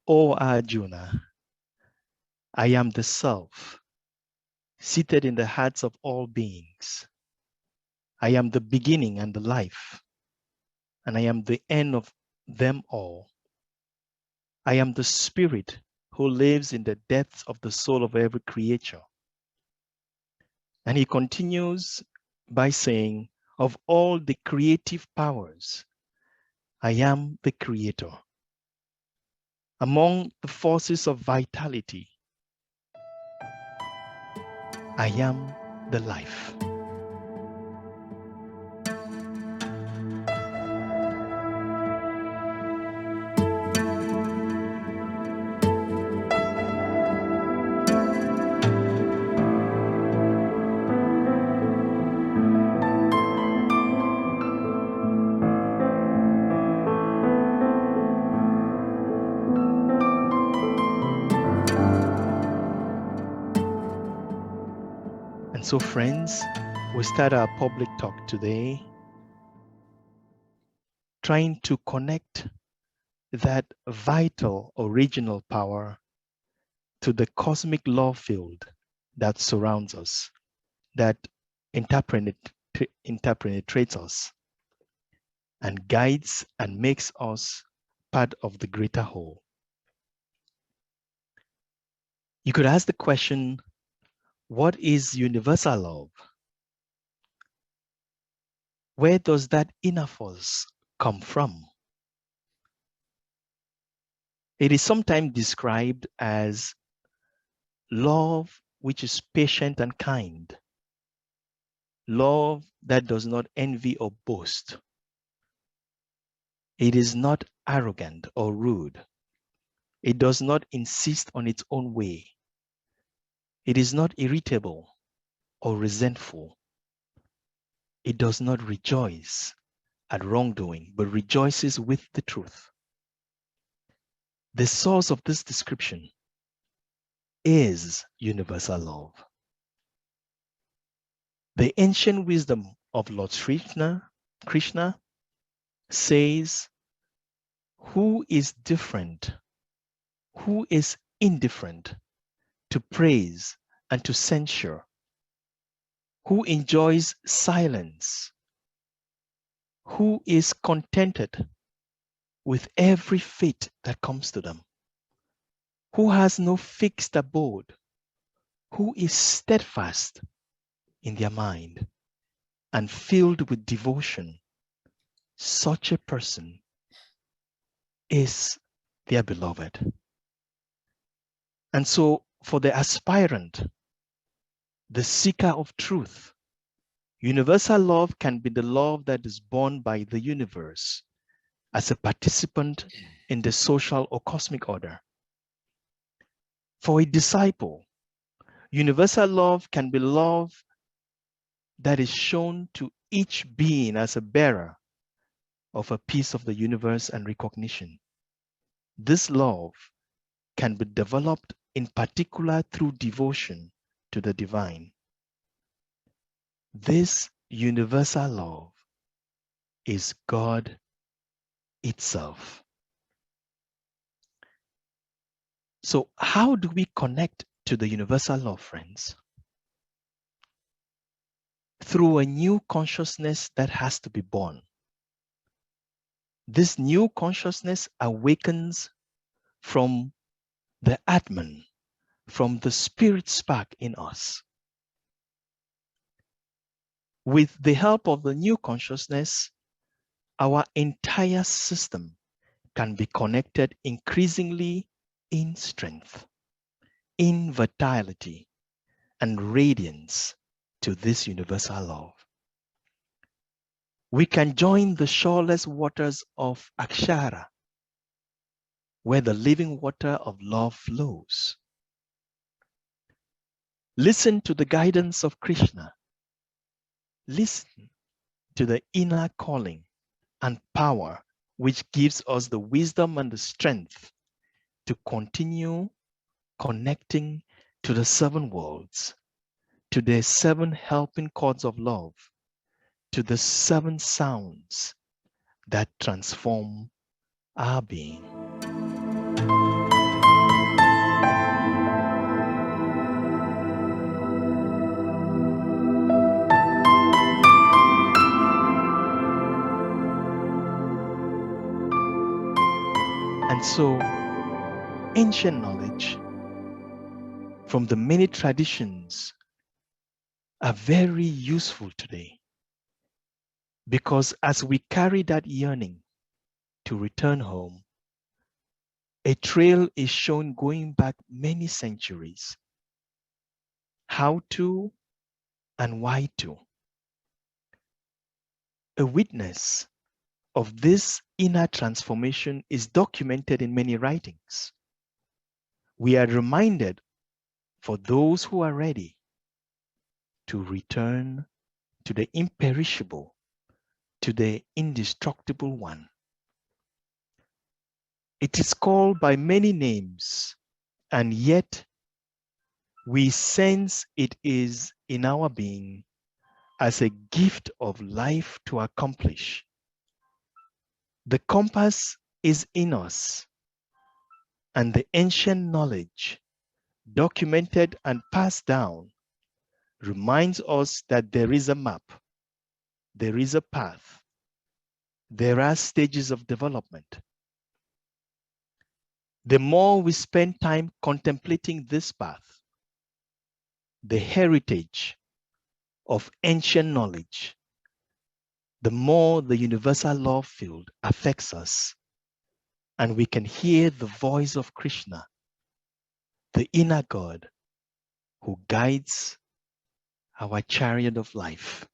O Arjuna, I am the Self, seated in the hearts of all beings. I am the beginning and the life, and I am the end of them all. I am the Spirit who lives in the depths of the soul of every creature. And he continues by saying, of all the creative powers, I am the creator. Among the forces of vitality, I am the life. And so, friends, we start our public talk today trying to connect that vital original power to the cosmic law field that surrounds us, that interpenetrates us and guides and makes us part of the greater whole. You could ask the question, what is universal love? Where does that inner force come from? It is sometimes described as love which is patient and kind, love that does not envy or boast. It is not arrogant or rude. It does not insist on its own way. It is not irritable or resentful. It does not rejoice at wrongdoing, but rejoices with the truth. The source of this description is universal love. The ancient wisdom of Lord Krishna says, who is different, who is indifferent to praise and to censure, who enjoys silence, who is contented with every fate that comes to them, who has no fixed abode, who is steadfast in their mind and filled with devotion, such a person is their beloved. And so for the aspirant, the seeker of truth, universal love can be the love that is born by the universe as a participant in the social or cosmic order. For a disciple, universal love can be love that is shown to each being as a bearer of a piece of the universe and recognition. This love can be developed in particular through devotion to the divine. This universal love is God itself. So how do we connect to the universal love, friends? Through a new consciousness that has to be born. This new consciousness awakens from the Atman, from the spirit spark in us. With the help of the new consciousness, our entire system can be connected increasingly in strength, in vitality, and radiance to this universal love. We can join the shoreless waters of Akshara, where the living water of love flows. Listen to the guidance of Krishna. Listen to the inner calling and power which gives us the wisdom and the strength to continue connecting to the seven worlds, to the seven helping chords of love, to the seven sounds that transform our being. so, ancient knowledge from the many traditions are very useful today, because as we carry that yearning to return home, a trail is shown going back many centuries. How to and why to. A witness of this inner transformation is documented in many writings. We are reminded, for those who are ready, to return to the imperishable, to the indestructible one. It is called by many names, and yet we sense it is in our being as a gift of life to accomplish. The compass is in us, and the ancient knowledge, documented and passed down, reminds us that there is a map, there is a path, there are stages of development. The more we spend time contemplating this path, the heritage of ancient knowledge, the more the universal law field affects us, and we can hear the voice of Krishna, the inner God, who guides our chariot of life,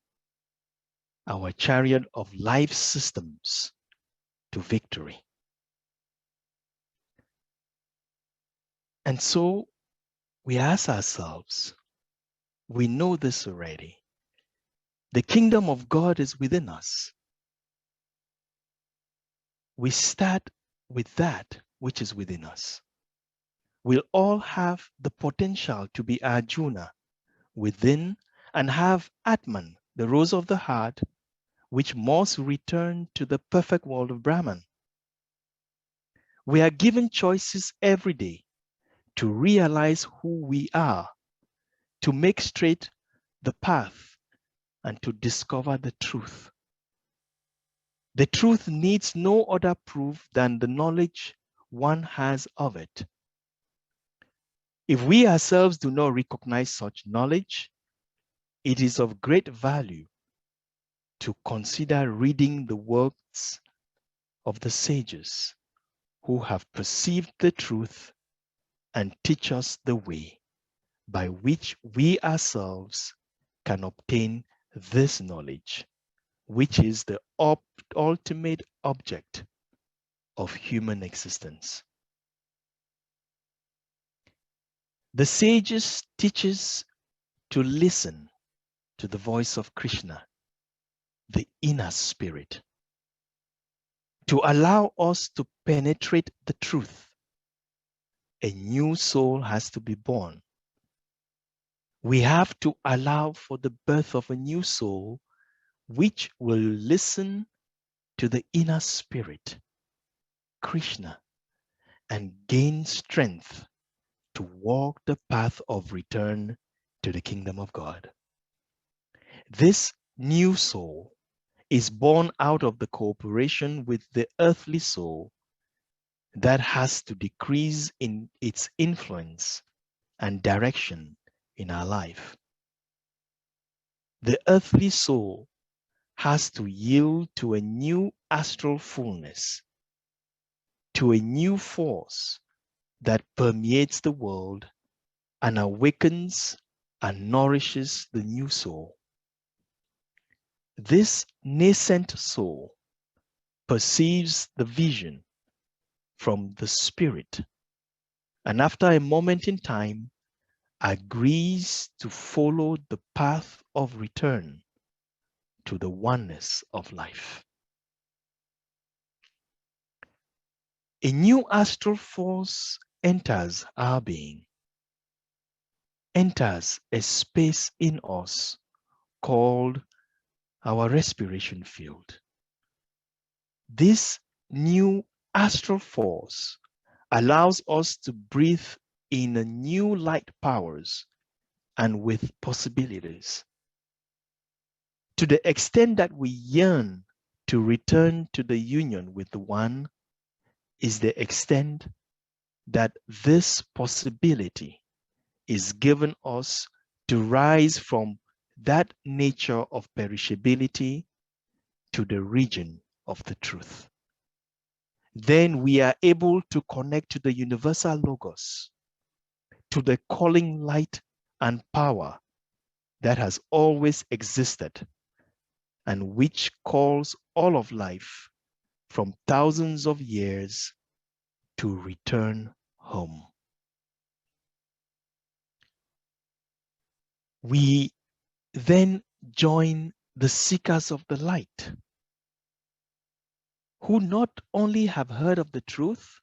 our chariot of life systems to victory. And so we ask ourselves, we know this already. The kingdom of God is within us. We start with that which is within us. We'll all have the potential to be Arjuna within and have Atman, the rose of the heart, which must return to the perfect world of Brahman. We are given choices every day to realize who we are, to make straight the path, and to discover the truth. The truth needs no other proof than the knowledge one has of it. If we ourselves do not recognize such knowledge, it is of great value to consider reading the works of the sages who have perceived the truth and teach us the way by which we ourselves can obtain this knowledge, which is the ultimate object of human existence. The sages teach us to listen to the voice of Krishna, the inner spirit, to allow us to penetrate the truth. A new soul has to be born. We have to allow for the birth of a new soul, which will listen to the inner spirit, Krishna, and gain strength to walk the path of return to the kingdom of God. This new soul is born out of the cooperation with the earthly soul that has to decrease in its influence and direction in our life. The earthly soul has to yield to a new astral fullness, to a new force that permeates the world and awakens and nourishes the new soul. This nascent soul perceives the vision from the spirit, and after a moment in time, agrees to follow the path of return to the oneness of life. A new astral force enters our being, enters a space in us called our respiration field. This new astral force allows us to breathe in a new light powers and with possibilities. To the extent that we yearn to return to the union with the One, is the extent that this possibility is given us to rise from that nature of perishability to the region of the truth. Then we are able to connect to the universal logos, to the calling light and power that has always existed and which calls all of life from thousands of years to return home. We then join the seekers of the light, who not only have heard of the truth,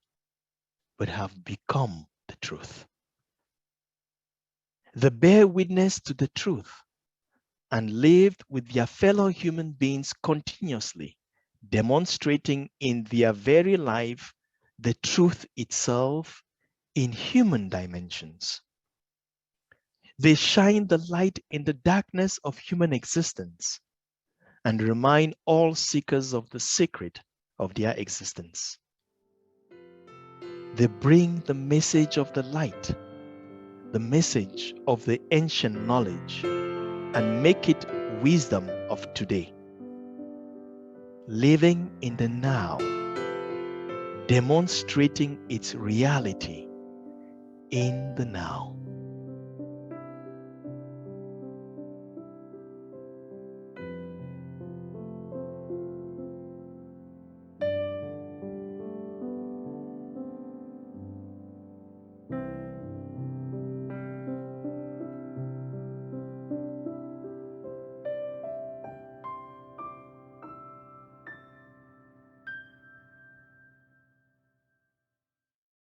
but have become the truth. They bear witness to the truth and lived with their fellow human beings continuously, demonstrating in their very life the truth itself in human dimensions. They shine the light in the darkness of human existence and remind all seekers of the secret of their existence. They bring the message of the light, the message of the ancient knowledge, and make it wisdom of today. Living in the now, demonstrating its reality in the now.